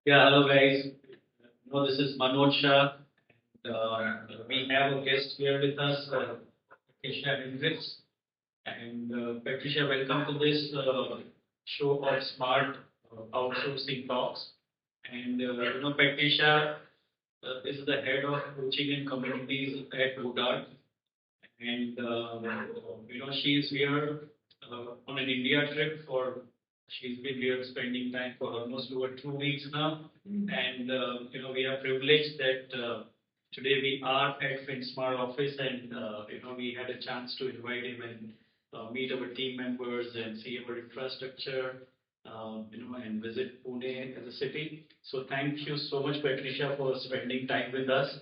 Yeah, hello guys. This is Manoj Shah. We have a guest here with us, Patricia Hendricks. And Patricia, welcome to this show of Smart Outsourcing Talks. And Patricia is the head of coaching and communities at Woodard. And she is here on an India trip for. She's been here spending time for almost over 2 weeks now, and we are privileged that today we are at Finsmart office, and we had a chance to invite him and meet our team members and see our infrastructure, and visit Pune as a city. So thank you so much, Patricia, for spending time with us.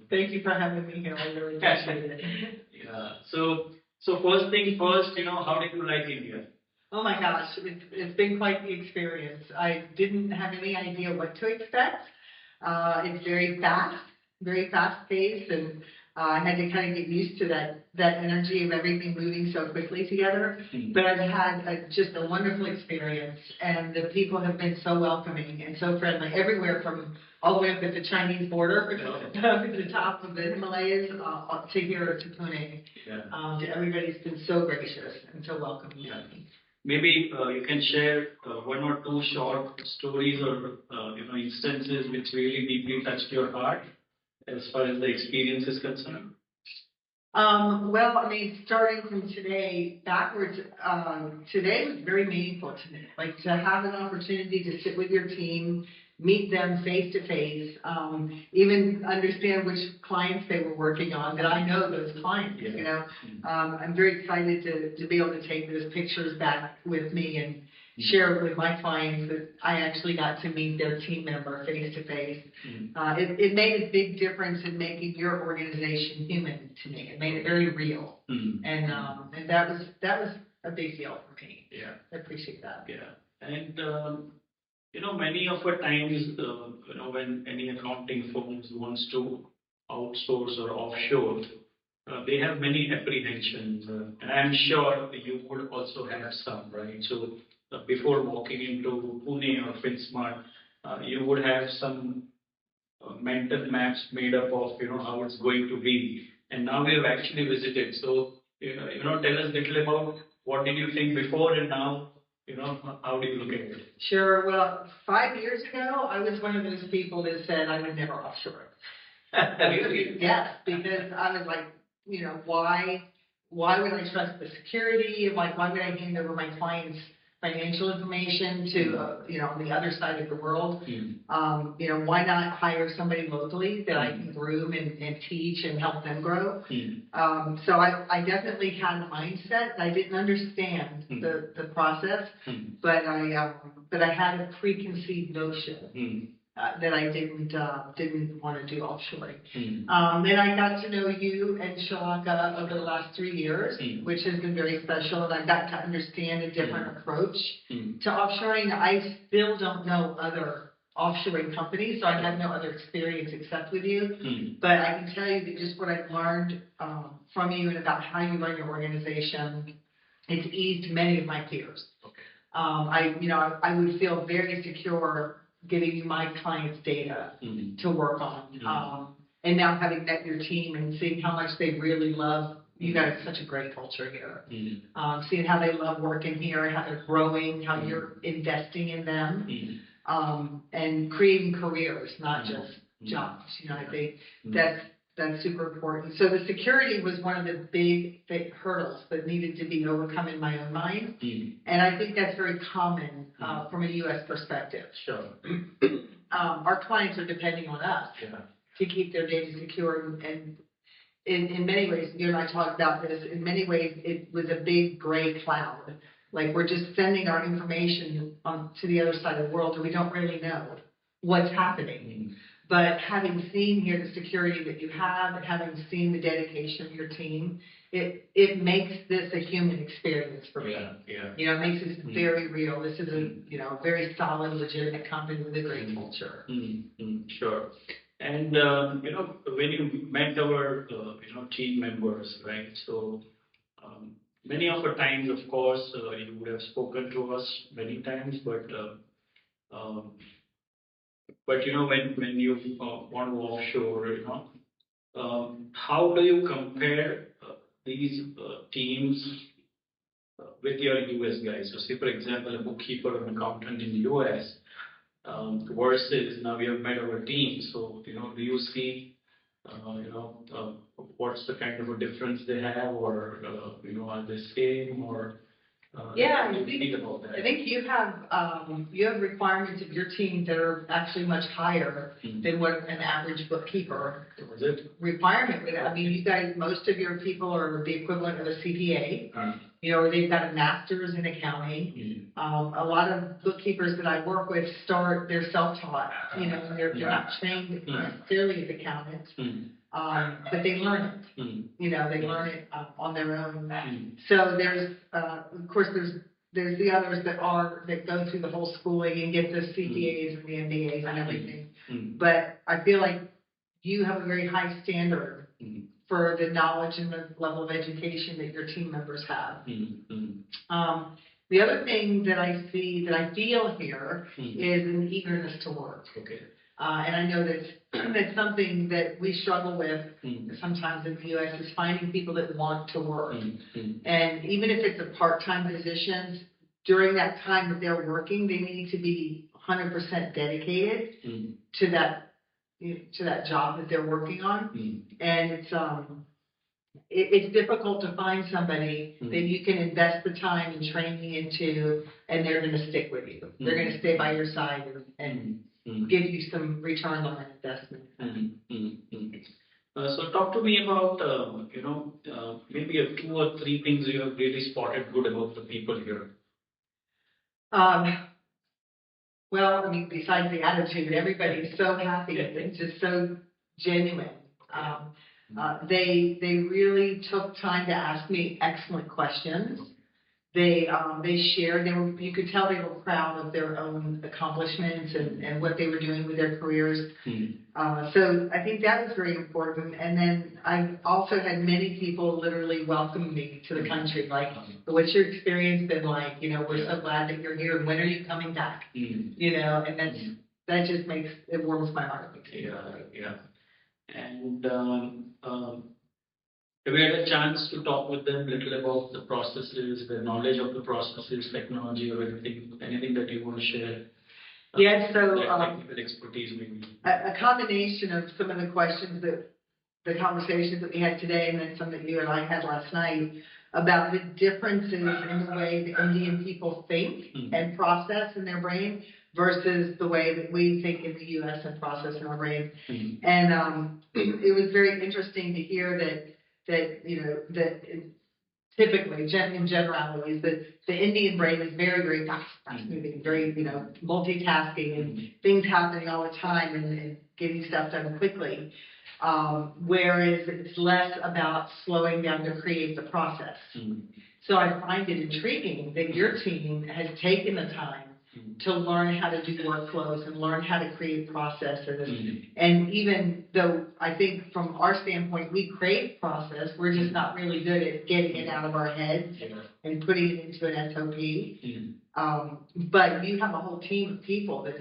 Thank you for having me here. I really appreciate it. Yeah. So first thing first, how did you like India? Oh my gosh, it's been quite the experience. I didn't have any idea what to expect. It's very fast paced, and I had to kind of get used to that energy of everything moving so quickly together. But I've had just a wonderful experience, and the people have been so welcoming and so friendly everywhere from all the way up at the Chinese border to the top of the Himalayas to here to Pune. Yeah. Everybody's been so gracious and so welcoming. Yeah. Maybe you can share one or two short stories or instances which really deeply touched your heart as far as the experience is concerned. Well, I mean, starting from today backwards, today was very meaningful to me. Like to have an opportunity to sit with your team, meet them face to face, even understand which clients they were working on. That I know those clients. Yeah. I'm very excited to be able to take those pictures back with me and share with my clients that I actually got to meet their team member face to face. It made a big difference in making your organization human to me. It made it very real, and that was a big deal for me. Yeah, I appreciate that. yeah, and many of the times, when any accounting firms wants to outsource or offshore, they have many apprehensions, and I'm sure you would also have some, right? So before walking into Pune or Finsmart, you would have some mental maps made up of how it's going to be, and now we have actually visited. So tell us a little about what did you think before and now. How do you look at it? Sure. Well, 5 years ago, I was one of those people that said I would never offshore. Really? Yes, because I was like, why would I trust the security? Like, why would I hand over my clients' financial information to, on the other side of the world? Why not hire somebody locally that I can groom and teach and help them grow? So I definitely had a mindset. I didn't understand the process, but I had a preconceived notion. That I didn't want to do offshoring. Then I got to know you and Shalaka over the last 3 years, which has been very special, and I got to understand a different approach to offshoring. I still don't know other offshoring companies, so I have no other experience except with you. But I can tell you that just what I've learned from you and about how you run your organization, it's eased many of my peers. Okay. I would feel very secure giving you my clients' data to work on. And now having met your team and seeing how much they really love, you guys have such a great culture here. Seeing how they love working here, how they're growing, how you're investing in them, and creating careers, not just jobs. I think that's super important. So the security was one of the big hurdles that needed to be overcome in my own mind. And I think that's very common from a U.S. perspective. Sure. Our clients are depending on us to keep their data secure. And in many ways, you and I talked about this, in many ways it was a big gray cloud. Like we're just sending our information to the other side of the world and we don't really know what's happening. But having seen here the security that you have, and having seen the dedication of your team, it makes this a human experience for me. Yeah. It makes this very real. This is a very solid, legitimate company with a great culture. Sure. And when you met our team members, right? So many of the times, of course, you would have spoken to us many times, but But when you want to offshore, how do you compare these teams with your US guys? So, say for example, a bookkeeper or an accountant in the US versus now we have met our team. So, do you see, what's the kind of a difference they have, or are they same, or Yeah, what do you think about that? I think you have requirements of your team that are actually much higher than what an average bookkeeper Was it? requirement would. I mean, you guys, most of your people are the equivalent of a CPA. Or they've got a master's in accounting. A lot of bookkeepers that I work with they're self-taught, and they're not trained necessarily as accountants. But they learn it. They learn it on their own. So there's, of course, there's the others that go through the whole schooling and get the CPAs and the MBAs and everything. But I feel like you have a very high standard for the knowledge and the level of education that your team members have. The other thing that I feel here is an eagerness to work. Okay. And I know that's something that we struggle with sometimes in the U.S. is finding people that want to work. And even if it's a part-time position, during that time that they're working, they need to be 100% dedicated to that job that they're working on. And it's difficult to find somebody that you can invest the time and training into, and they're going to stick with you. They're going to stay by your side and give you some return on that investment. So talk to me about, maybe 2 or 3 things you have really spotted good about the people here. Well, I mean, besides the attitude, everybody's so happy and just so genuine. They really took time to ask me excellent questions. They shared. You could tell they were proud of their own accomplishments and what they were doing with their careers. So I think that was very important. And then I've also had many people literally welcome me to the country. Like, what's your experience been like? We're so glad that you're here. When are you coming back? And that just warms my heart. Yeah. And have you had a chance to talk with them a little about the processes, the knowledge of the processes, technology, or anything that you want to share? Yes, so technical expertise maybe. A combination of some of the questions the conversations that we had today, and then some that you and I had last night about the differences in the way the Indian people think and process in their brain versus the way that we think in the U.S. and process in our brain. And it was very interesting to hear that typically, in generalities, that the Indian brain is very, very fast moving, very, multitasking and things happening all the time and getting stuff done quickly. Whereas it's less about slowing down to create the process. So I find it intriguing that your team has taken the time to learn how to do workflows and learn how to create processes. And even though I think from our standpoint, we create process, we're just not really good at getting it out of our heads and putting it into an SOP. But you have a whole team of people that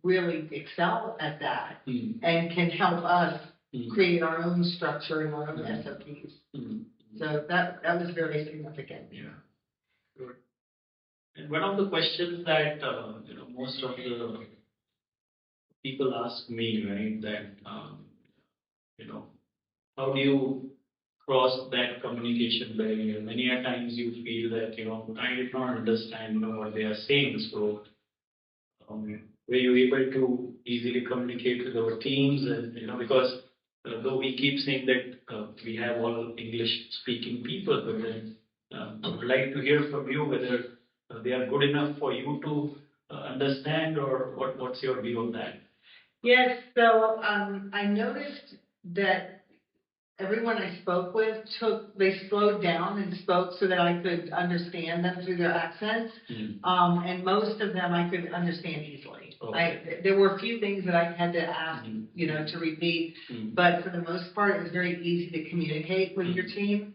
really excel at that and can help us create our own structure and our own SOPs. So that was very significant. Yeah. Good. And one of the questions that most of the people ask me, right, that how do you cross that communication barrier? Many a times you feel that I did not understand what they are saying. So were you able to easily communicate with our teams, and because though we keep saying that we have all English speaking people, but then I would like to hear from you whether they are good enough for you to understand, or what's your view on that? Yes, so I noticed that everyone I spoke with they slowed down and spoke so that I could understand them through their accents. And most of them I could understand easily. Okay. There were a few things that I had to ask, to repeat, but for the most part, it was very easy to communicate with your team.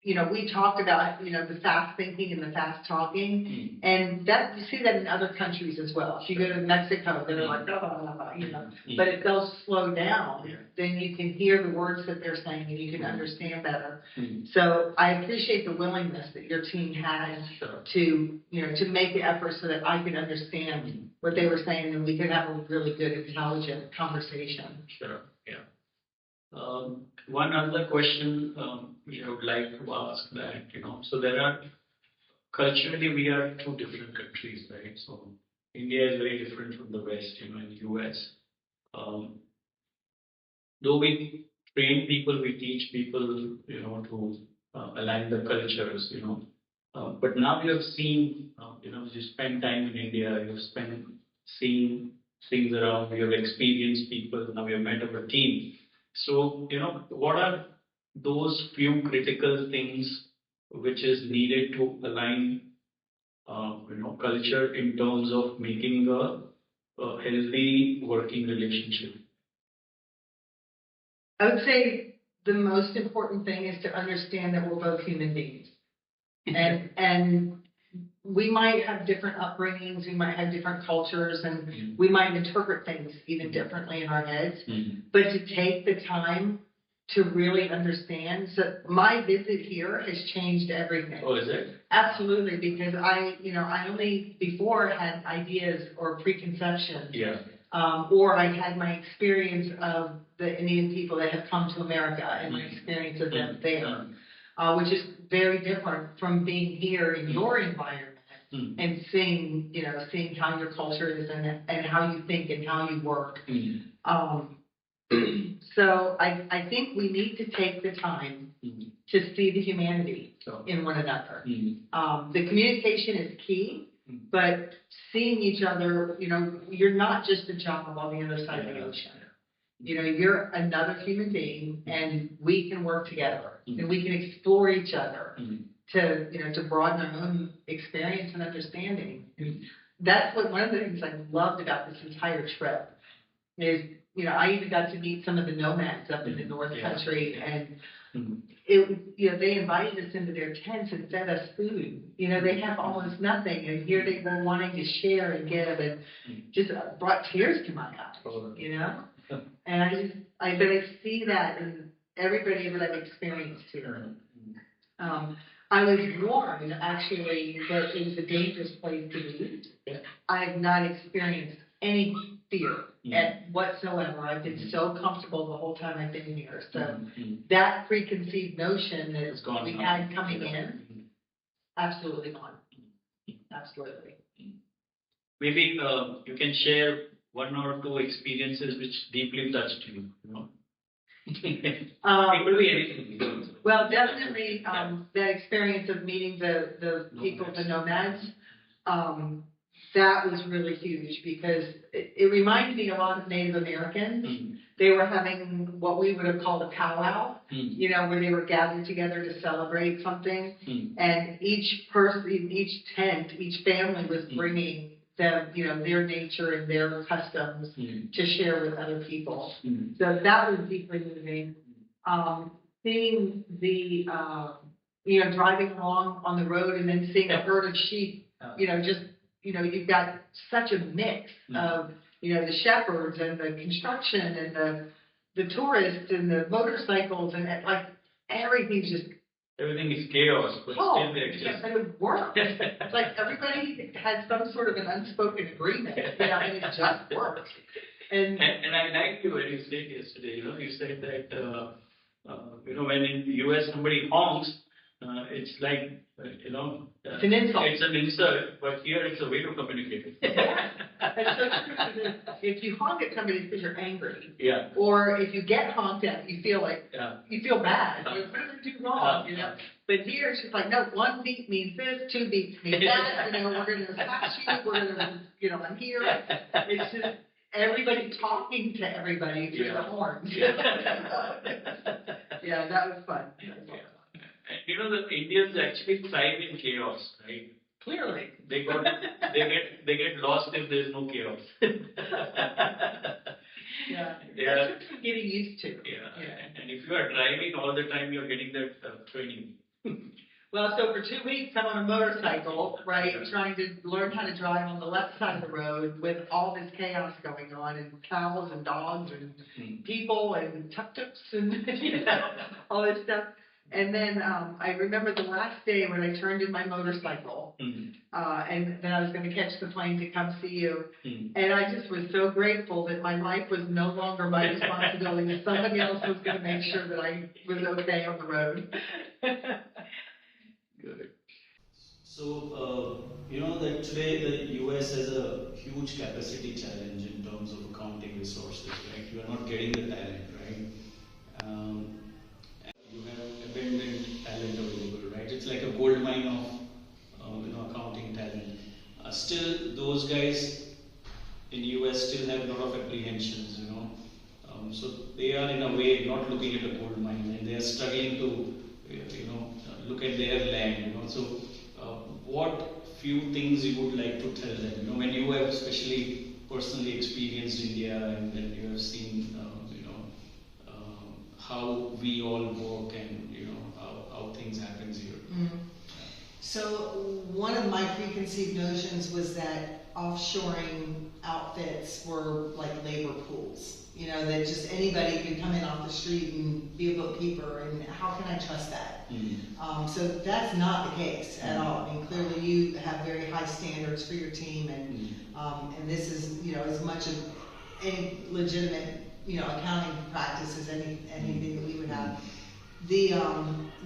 we talked about, the fast thinking and the fast talking, and that you see that in other countries as well. If you go to Mexico, they're like, blah, blah, blah, blah, But if they'll slow down, then you can hear the words that they're saying and you can understand better. So I appreciate the willingness that your team had to, to make the effort so that I could understand what they were saying and we could have a really good, intelligent conversation. Sure, yeah. One other question I would like to ask that, so there are, culturally we are two different countries, right? So India is very different from the West, in the US. Though we train people, we teach people, to align the cultures, but now you have seen, you spend time in India, you have spent seeing things around, you have experienced people, now you have met our team. So, what are those few critical things which is needed to align, culture in terms of making a healthy working relationship? I would say the most important thing is to understand that we're both human beings. And we might have different upbringings, we might have different cultures, and we might interpret things even differently in our heads. But to take the time to really understand. So my visit here has changed everything. Oh, is it? Absolutely, because I only before had ideas or preconceptions. Yeah. Or I had my experience of the Indian people that have come to America and my experience of them there, which is very different from being here in your environment and seeing how your culture is and how you think and how you work. So I think we need to take the time to see the humanity in one another. The communication is key, but seeing each other, you're not just a job on the other side of the ocean. You're another human being, and we can work together, and we can explore each other to broaden our own experience and understanding. And that's one of the things I loved about this entire trip is, I even got to meet some of the nomads up in the North Country, and they invited us into their tents and fed us food. They have almost nothing, and here they were wanting to share and give, and just brought tears to my eyes. And I see that in everybody that I've experienced here. I was warned, actually, that it was a dangerous place to be. I have not experienced any fear whatsoever. I've been so comfortable the whole time I've been here. So that preconceived notion that we had coming in, absolutely gone. Absolutely. Maybe you can share one or two experiences which deeply touched you. It could be anything. Well, definitely that experience of meeting the people, the nomads, that was really huge because it reminded me a lot of Native Americans. They were having what we would have called a powwow, where they were gathered together to celebrate something. And each person, each tent, each family was bringing them, their nature and their customs to share with other people. So that was deeply moving. Seeing the, driving along on the road and then seeing a herd of sheep, you've got such a mix of, the shepherds and the construction and the tourists and the motorcycles and everything's just. Everything is chaos, but still they exist. Yes, and it works. It's like everybody had some sort of an unspoken agreement, and it just works. And I liked you when you said yesterday, you said that, when in the US somebody honks, it's like, it's an insult. It's an insult, but here it's a way to communicate. It's so true. If you honk at somebody, it's because you're angry. Yeah. Or if you get honked at, you feel like you feel bad. What did I do wrong? But here it's just like, no, 1 beat means this, 2 beats means that. We're going to slash you. We're going to, I'm here. It's just everybody talking to everybody through the horns. Yeah, that was fun. The Indians actually thrive in chaos, right? Clearly. They get lost if there's no chaos. Yeah. That's what we're getting used to. Yeah. And if you are driving all the time, you're getting that training. Well, so for 2 weeks, I'm on a motorcycle, right, trying to learn how to drive on the left side of the road with all this chaos going on, and cows and dogs and people and tuk-tuks and, you know, all this stuff. And then I remember the last day when I turned in my motorcycle, and then I was going to catch the plane to come see you. And I just was so grateful that my life was no longer my responsibility, that somebody else was going to make sure that I was okay on the road. Good. So, you know that today the US has a huge capacity challenge in terms of accounting resources, right? You are not getting the talent, right? You have abundant talent available, right? It's like a gold mine of, you know, accounting talent. Still, those guys in US still have a lot of apprehensions, you know. So they are in a way not looking at a gold mine, and they are struggling to, you know, look at their land, you know. So what few things you would like to tell them, you know, when you have especially personally experienced India, and you have seen, you know, how we all work, and, you know, how things happens here. So one of my preconceived notions was that offshoring outfits were like labor pools. You know, that just anybody could come in off the street and be a bookkeeper, and how can I trust that? So that's not the case at all. I mean, clearly you have very high standards for your team, and this is, you know, as much of any legitimate, you know, accounting practice as anything that we would have.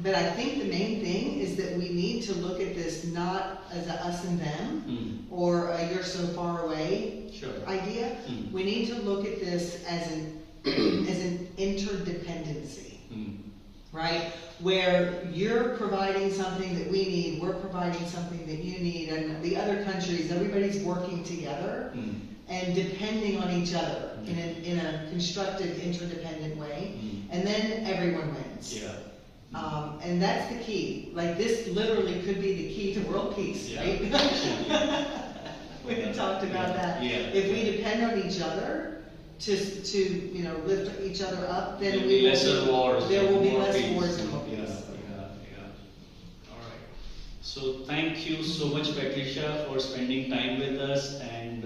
But I think the main thing is that we need to look at this not as a us and them, or a you're so far away idea. We need to look at this as an interdependency, right? Where you're providing something that we need, we're providing something that you need, and the other countries, everybody's working together and depending on each other in a constructive, interdependent way, and then everyone wins. And that's the key. Like, this literally could be the key to world peace, right? We had talked about that. If we depend on each other to you know, lift each other up, then there will be less wars and more peace. All right. So thank you so much, Patricia, for spending time with us, and